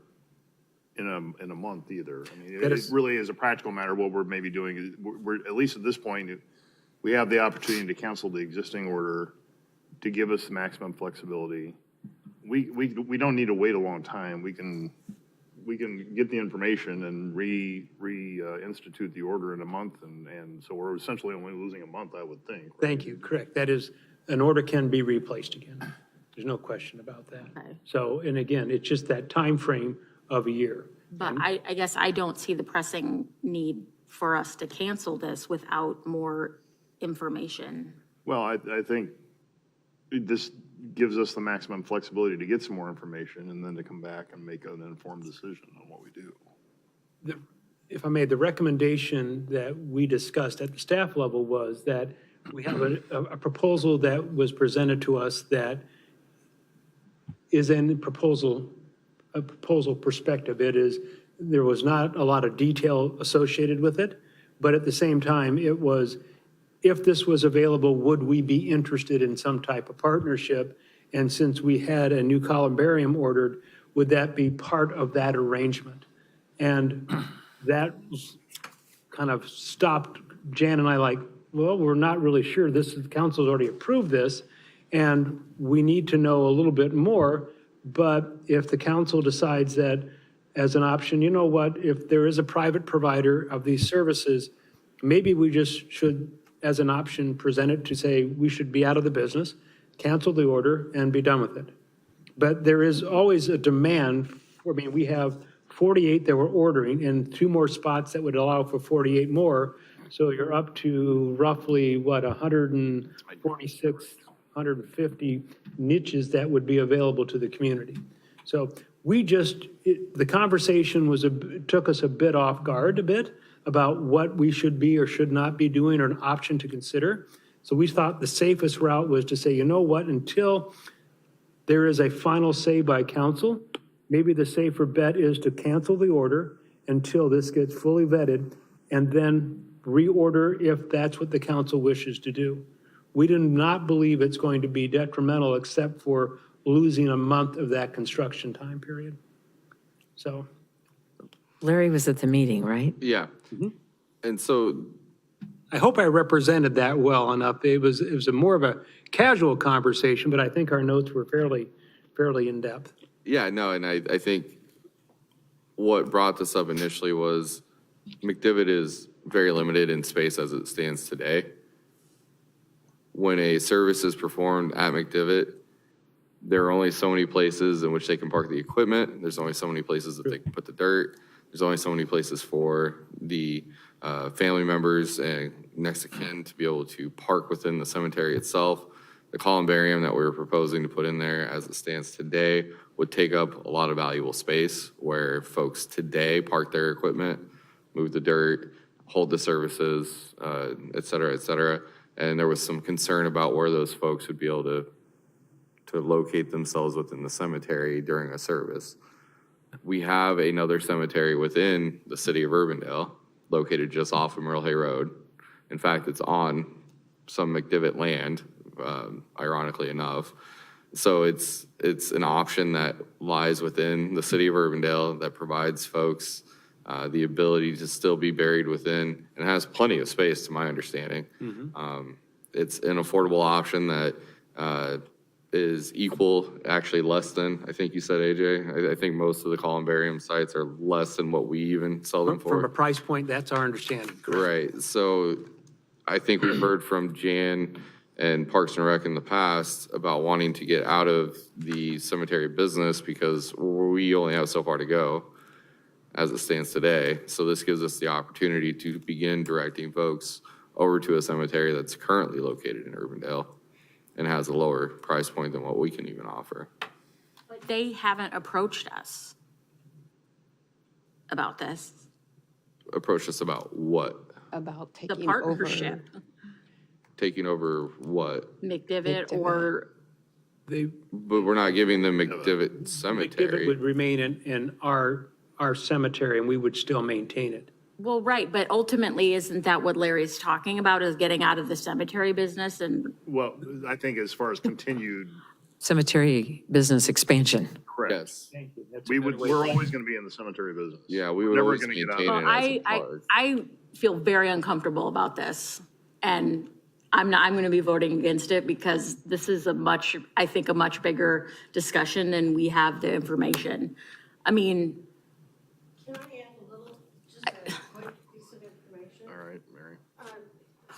in a month either. I mean, it really is a practical matter. What we're maybe doing is, we're at least at this point, we have the opportunity to cancel the existing order to give us the maximum flexibility. We don't need to wait a long time. We can get the information and reinstitute the order in a month, and so we're essentially only losing a month, I would think. Right? Thank you. Correct. That is, an order can be replaced again. There's no question about that. Okay. So, and again, it's just that time frame of a year. But I guess I don't see the pressing need for us to cancel this without more information. Well, I think this gives us the maximum flexibility to get some more information and then to come back and make an informed decision on what we do. If I may, the recommendation that we discussed at the staff level was that we have a proposal that was presented to us that is in a proposal perspective. There was not a lot of detail associated with it, but at the same time, it was, if this was available, would we be interested in some type of partnership? And since we had a new columbarium ordered, would that be part of that arrangement? And that kind of stopped Jan and I like, well, we're not really sure. The council's already approved this, and we need to know a little bit more. But if the council decides that as an option, you know what, if there is a private provider of these services, maybe we just should, as an option, present it to say we should be out of the business, cancel the order, and be done with it. But there is always a demand for, we have 48 that we're ordering and 2 more spots that would allow for 48 more. So you're up to roughly, 146, 150 niches that would be available to the community. So the conversation took us a bit off guard about what we should be or should not be doing or an option to consider. So we thought the safest route was to say, you know what, until there is a final say by council, maybe the safer bet is to cancel the order until this gets fully vetted and then reorder if that's what the council wishes to do. We do not believe it's going to be detrimental except for losing a month of that construction time period. So. Larry was at the meeting, right? Yeah. And so I hope I represented that well enough. It was a more of a casual conversation, but I think our notes were fairly in-depth. yeah, no, and I think what brought this up initially was McDivitt is very limited in space as it stands today. When a service is performed at McDivitt, there are only so many places in which they can park the equipment. There's only so many places that they can put the dirt. There's only so many places for the family members and next of kin to be able to park within the cemetery itself. The columbarium that we were proposing to put in there as it stands today would take up a lot of valuable space where folks today park their equipment, move the dirt, hold the services, et cetera, et cetera. And there was some concern about where those folks would be able to locate themselves within the cemetery during a service. We have another cemetery within the city of Urbandale, located just off of Merle Hay Road. In fact, it's on some McDivitt land, ironically enough. So it's an option that lies within the city of Urbandale that provides folks the ability to still be buried within, and has plenty of space, to my understanding. It's an affordable option that is equal, actually less than, I think you said, AJ. I think most of the columbarium sites are less than what we even sell them for. From a price point, that's our understanding. Right. So I think we've heard from Jan and Parks and Rec in the past about wanting to get out of the cemetery business because we only have so far to go as it stands today. So this gives us the opportunity to begin directing folks over to a cemetery that's currently located in Urbandale and has a lower price point than what we can even offer. But they haven't approached us about this, Approach us about what? About the taking over. partnership, Taking over what? McDivitt or, But we're not giving them McDivitt McDivitt Cemetery. would remain in our cemetery and we would still maintain it. well, right, but ultimately, isn't that what Larry's talking about, is getting out of the cemetery business? And Well, I think as far as continued, Cemetery business expansion. correct. Yes. Thank you. That's a We're good way to always going to be in the cemetery business. Yeah, we would Never always gonna get out of maintain it. it well, as a park. I feel very uncomfortable about this. And I'm going to be voting against it because this is I think a much bigger discussion than we have the information. I mean, Can I add a little, just a quick piece of information? All right, Mary.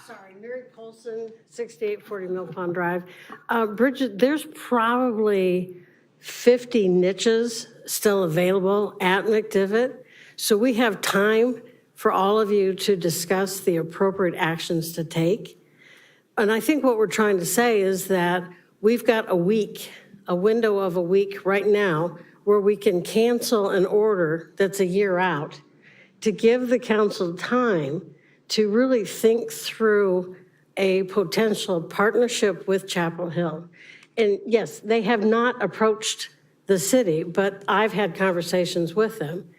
Sorry, Mary Polson, 6840 Mill Pond Drive. Bridget, there's probably 50 niches still available at McDivitt. So we have time for all of you to discuss the appropriate actions to take. And I think what we're trying to say is that we've got a window of a week right now where we can cancel an order that's a year out to give the council time to really think through a potential partnership with Chapel Hill. And yes, they have not approached the city, but I've had conversations with them,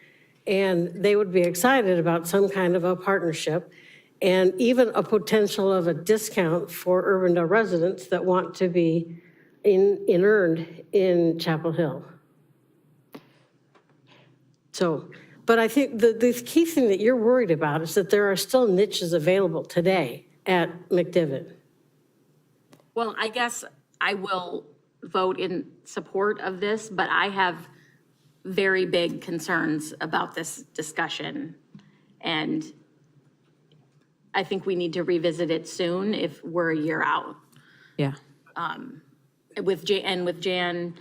and they would be excited about some kind of a partnership and even a potential of a discount for Urbandale residents that want to be inurned in Chapel Hill. So, But I think the key thing that you're worried about is that there are still niches available today at McDivitt. Well, I guess I will vote in support of this, but I have very big concerns about this discussion. And I think we need to revisit it soon if we're a year out. Yeah. With Jan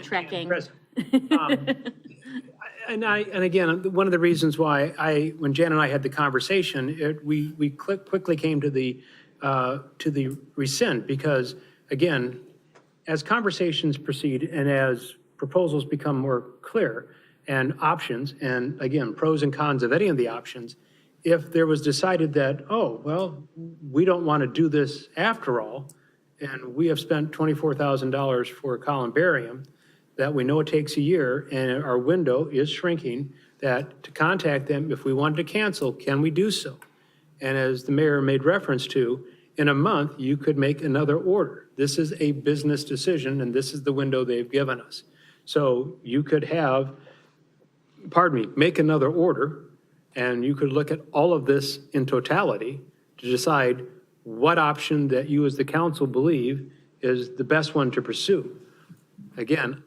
trekking. And again, one of the reasons why when Jan and I had the conversation, we quickly came to the rescind, because again, as conversations proceed and as proposals become more clear and options, and again, pros and cons of any of the options, if there was decided that, oh, well, we don't want to do this after all, and we have spent $24,000 for a columbarium, that we know it takes a year and our window is shrinking, that to contact them, if we wanted to cancel, can we do so? And as the mayor made reference to, in a month, you could make another order. This is a business decision, and this is the window they've given us. So you could have, make another order, and you could look at all of this in totality to decide what option that you as the council believe is the best one to pursue. Again,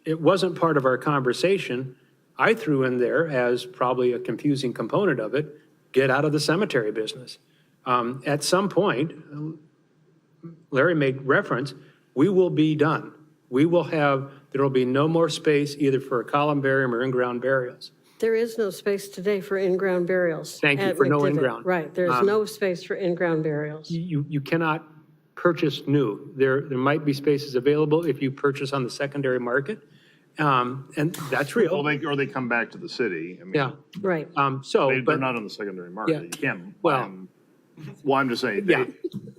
it wasn't part of our conversation. I threw in there as probably a confusing component of it, get out of the cemetery business. At some point, Larry made reference, we will be done. There will be no more space either for a columbarium or in-ground burials. There is no space today for in-ground burials. Thank you at for no McDivitt. in-ground. Right, there's no space for in-ground burials. You cannot purchase new. There might be spaces available if you purchase on the secondary market, and that's real. Or they come back to the city. I mean, Yeah. Right. They're But not on the secondary market. Yeah. You can't Well- buy them. Well, I'm just saying. yeah,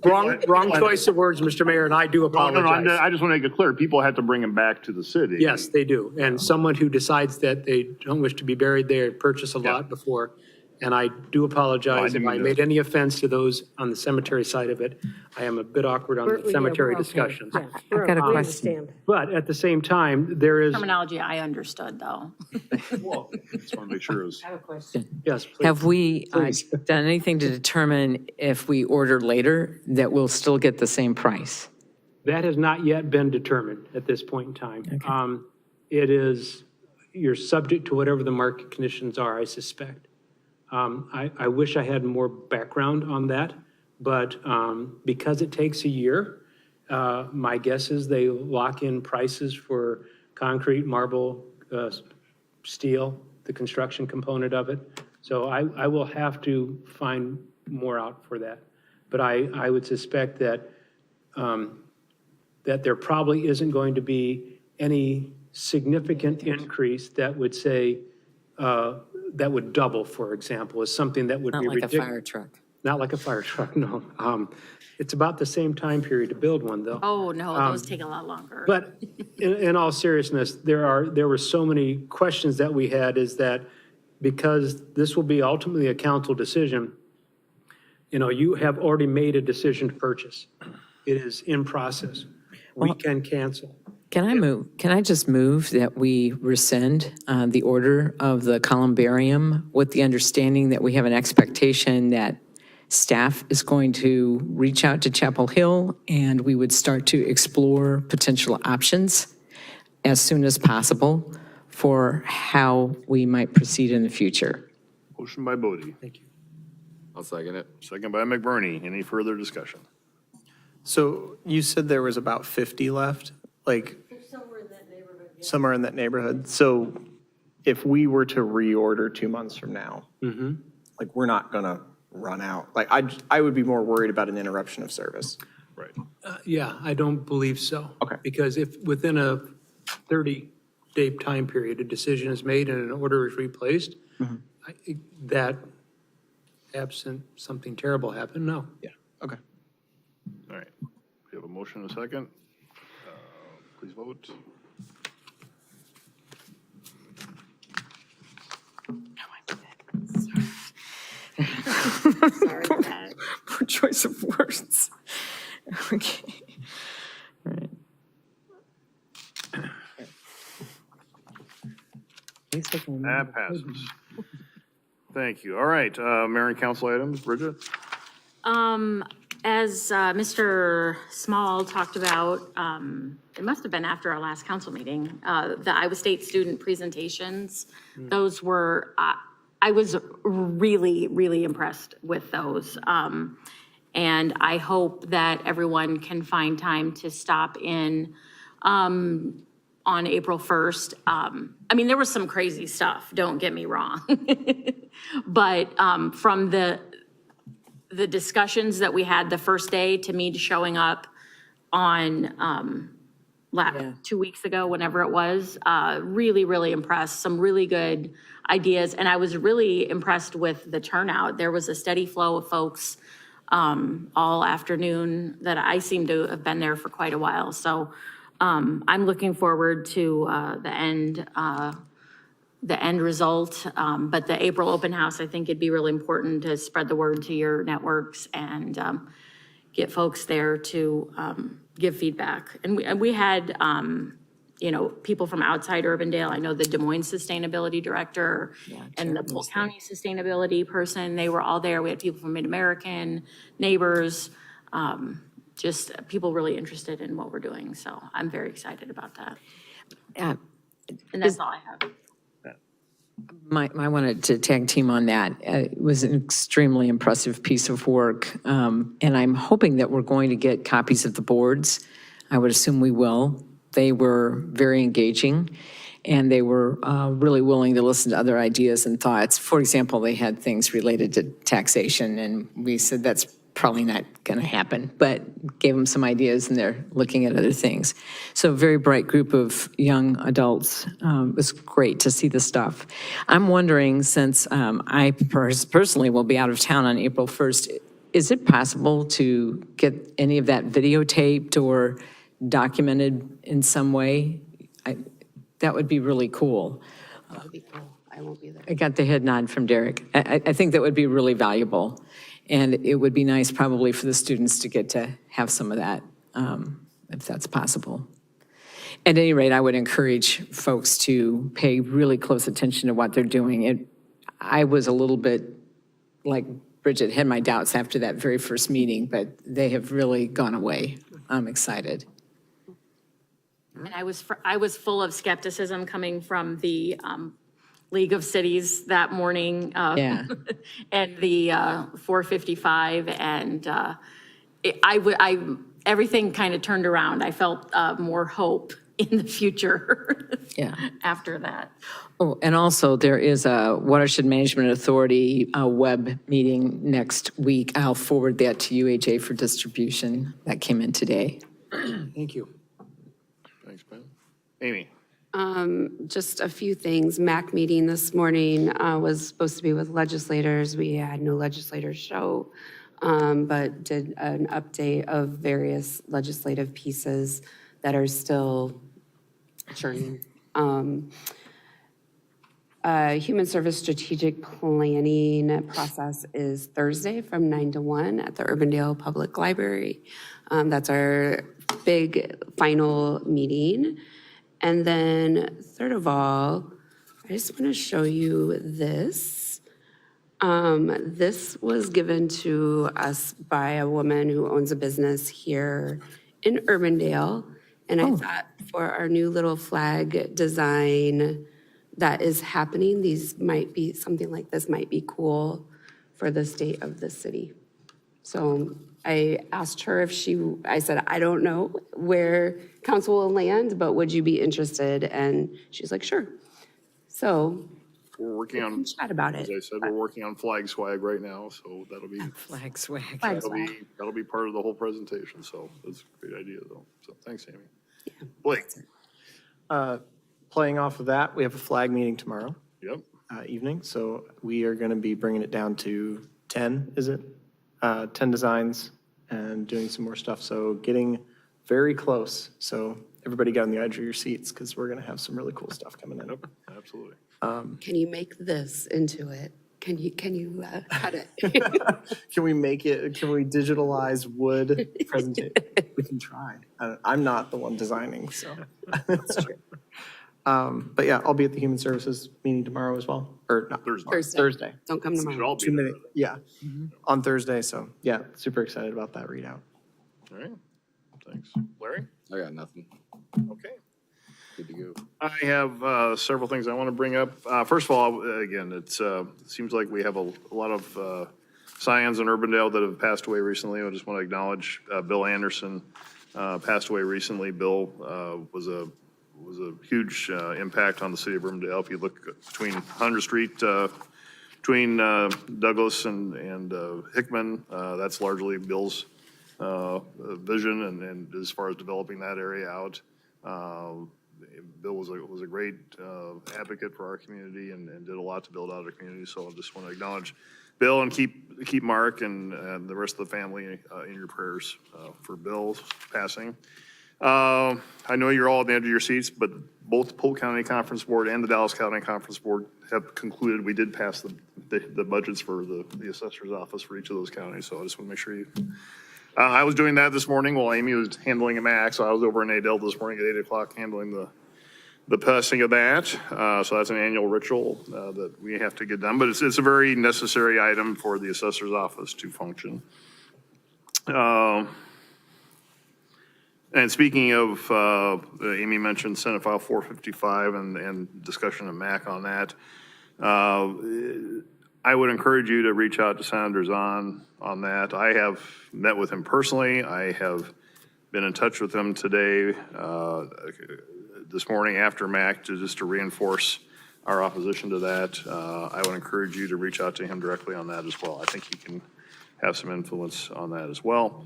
wrong choice of words, Mr. Mayor, and I do No, apologize. I just want to make it clear, people have to bring them back to the city. Yes, they do. And someone who decides that they don't wish to be buried there purchased a lot before. And I do apologize if didn't I mean to- made any offense to those on the cemetery side of it. I am a bit awkward on the cemetery discussions. Yeah, I've got a we question. understand. But at the same time, there is, Terminology I understood, though. Well, just want to make sure it was. yes, please. Have we Please. done anything to determine if we order later that we'll still get the same price? That has not yet been determined at this point in time. It is, you're subject to whatever the market conditions are, I suspect. I wish I had more background on that, but because it takes a year, my guess is they lock in prices for concrete, marble, steel, the construction component of it. So I will have to find more out for that. But I would suspect that that there probably isn't going to be any significant increase that would say, that would double, for example, is something that would Not be like a ridiculous. fire truck. Not like a fire truck, no. It's about the same time period to build one, though. Oh, no, those take a lot longer. But in all seriousness, there were so many questions that we had, is that because this will be ultimately a council decision, you have already made a decision to purchase. It is in process. We can cancel. Can I just move that we rescind the order of the columbarium with the understanding that we have an expectation that staff is going to reach out to Chapel Hill and we would start to explore potential options as soon as possible for how we might proceed in the future? Motion by Bodie, Thank you. I'll second it. second by McBurney. Any further discussion? So you said there was about 50 left, like Somewhere in that neighborhood. somewhere in that neighborhood. So if we were to reorder 2 months from now, like we're not gonna run out. Like I would be more worried about an interruption of service. Right. Yeah, I don't believe so. Okay. Because if within a 30-day time period, a decision is made and an order is replaced, that absent something terrible happen, no. Yeah. Okay. All right. We have a motion and a second. Please vote. Sorry for that. Poor choice of words. Okay. All right. At least I That passes. Thank you. All right, Mayor and council items, Bridget? As Mr. Small talked about, it must have been after our last council meeting, the Iowa State student presentations. Those were, I was really, really impressed with those. And I hope that everyone can find time to stop in on April 1st. I mean, there was some crazy stuff, don't get me wrong. But from the discussions that we had the first day to me showing up on 2 weeks ago, whenever it was, really, really impressed. Some really good ideas. And I was really impressed with the turnout. There was a steady flow of folks all afternoon that I seem to have been there for quite a while. So I'm looking forward to the end result. But the April open house, I think it'd be really important to spread the word to your networks and get folks there to give feedback. And we had, people from outside Urbandale. I know the Des Moines Sustainability Director and the Polk County Sustainability person, they were all there. We had people from Mid-American, neighbors, just people really interested in what we're doing. So I'm very excited about that. And that's all I have. I wanted to tag team on that. It was an extremely impressive piece of work. And I'm hoping that we're going to get copies of the boards. I would assume we will. They were very engaging, and they were really willing to listen to other ideas and thoughts. For example, they had things related to taxation, and we said that's probably not going to happen, but gave them some ideas, and they're looking at other things. So a very bright group of young adults. It was great to see the stuff. I'm wondering, since I personally will be out of town on April 1st, is it possible to get any of that videotaped or documented in some way? That would be really cool. That would be cool. I won't be there. I got the head nod from Derek. I think that would be really valuable. And it would be nice probably for the students to get to have some of that, if that's possible. At any rate, I would encourage folks to pay really close attention to what they're doing. I was a little bit, like Bridget, had my doubts after that very first meeting, but they have really gone away. I'm excited. And I was full of skepticism coming from the League of Cities that morning. Yeah. And the 455, and everything kind of turned around. I felt more hope in the future. Yeah. After that. Oh, and also there is a Watershed Management Authority web meeting next week. I'll forward that to UHA for distribution. That came in today. Thank you. Thanks, Ben. Amy? Just a few things. MAC meeting this morning was supposed to be with legislators. We had no legislators show, but did an update of various legislative pieces that are still churning. Human Service Strategic Planning process is Thursday from 9 to 1 at the Urbandale Public Library. That's our big final meeting. And then third of all, I just want to show you this. This was given to us by a woman who owns a business here in Urbandale. And I thought for our new little flag design that is happening, these might be, something like this might be cool for the state of the city. So I asked her if I said, I don't know where council will land, but would you be interested? And she's like, sure. So We're working on, chat about as it. I said, we're working on flag swag right now, so that'll be, Flag swag. that'll be part of the whole presentation, so that's a great idea, though. So thanks, Amy. Blake? Playing off of that, we have a flag meeting tomorrow Yep. evening, so we are going to be bringing it down to 10, is it? 10 designs and doing some more stuff, so getting very close. So everybody get on the edge of your seats because we're going to have some really cool stuff coming in. Yep, absolutely. Can you make this into it? Can you cut it? Can we make it, can we digitalize wood presentation? We can try. I'm not the one designing, so. That's true. But yeah, I'll be at the Human Services meeting tomorrow as well, or not, Thursday. Don't come We should tomorrow. all be 2 there. minutes, yeah, on Thursday. So yeah, super excited about that readout. All right, thanks. Larry? I got nothing. Okay. Good to go. I have several things I want to bring up. First of all, again, it seems like we have a lot of scions in Urbandale that have passed away recently. I just want to acknowledge Bill Anderson passed away recently. Bill was a huge impact on the city of Urbandale. If you look between 100th Street, between Douglas and Hickman, that's largely Bill's vision and as far as developing that area out. Bill was a great advocate for our community and did a lot to build out our community. So I just want to acknowledge Bill and keep Mark and the rest of the family in your prayers for Bill's passing. I know you're all at the edge of your seats, but both the Polk County Conference Board and the Dallas County Conference Board have concluded we did pass the budgets for the assessor's office for each of those counties. So I just want to make sure you. I was doing that this morning while Amy was handling a MAC, so I was over in Adel this morning at 8 o'clock handling the passing of that. So that's an annual ritual that we have to get done, but it's a very necessary item for the assessor's office to function. And speaking of, Amy mentioned Senate File 455 and discussion of MAC on that. I would encourage you to reach out to Senator Zahn on that. I have met with him personally. I have been in touch with him today, this morning after MAC, just to reinforce our opposition to that. I would encourage you to reach out to him directly on that as well. I think he can have some influence on that as well.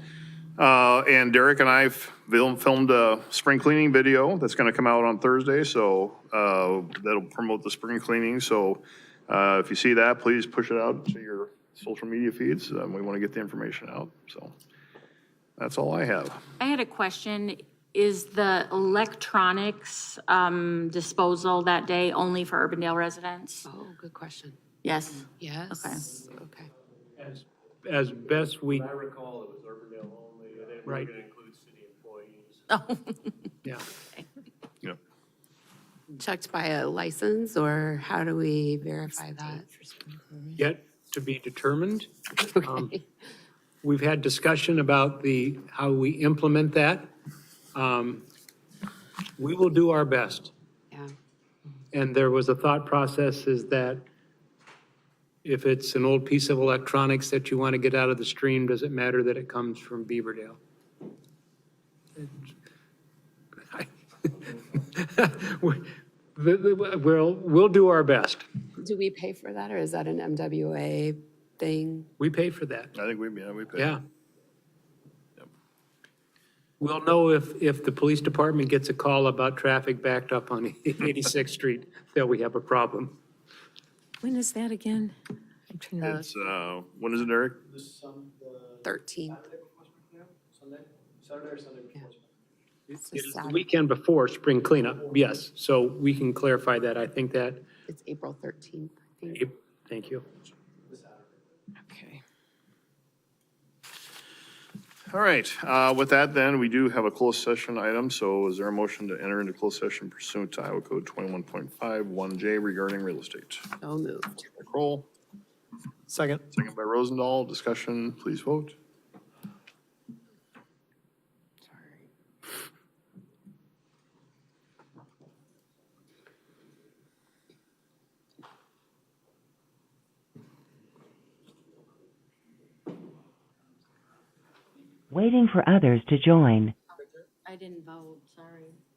And Derek and I filmed a spring cleaning video that's going to come out on Thursday, so that'll promote the spring cleaning. So if you see that, please push it out to your social media feeds. We want to get the information out. So that's all I have. I had a question. Is the electronics disposal that day only for Urbandale residents? Oh, good question. Yes. Yes. Okay. As best we, I recall, it was Urbandale only, and it was Right. going to include city employees. Oh, yeah. Yep. Checked by a license, or how do we verify that? Yet to be determined. Okay. We've had discussion about how we implement that. We will do our best. Yeah. And there was a thought process is that if it's an old piece of electronics that you want to get out of the stream, does it matter that it comes from Beaverdale? We'll do our best. Do we pay for that, or is that an MWA thing? We pay for that. I think we pay. Yeah. We'll know if the police department gets a call about traffic backed up on 86th Street, that we have a problem. When is that again? I'm trying to. It's, when is it, Derek? 13th. Saturday or Sunday before? It's It is the Saturday. weekend before spring cleanup, yes. So we can clarify that. I think that, It's April 13th, I think. thank you. Okay. All right, with that then, we do have a closed session item, so is there a motion to enter into closed session pursuant to Iowa Code 21.51J regarding real estate? So moved. By Kroll, Second. second by Rosendahl, discussion, please vote. Waiting for others to join. I didn't vote, sorry.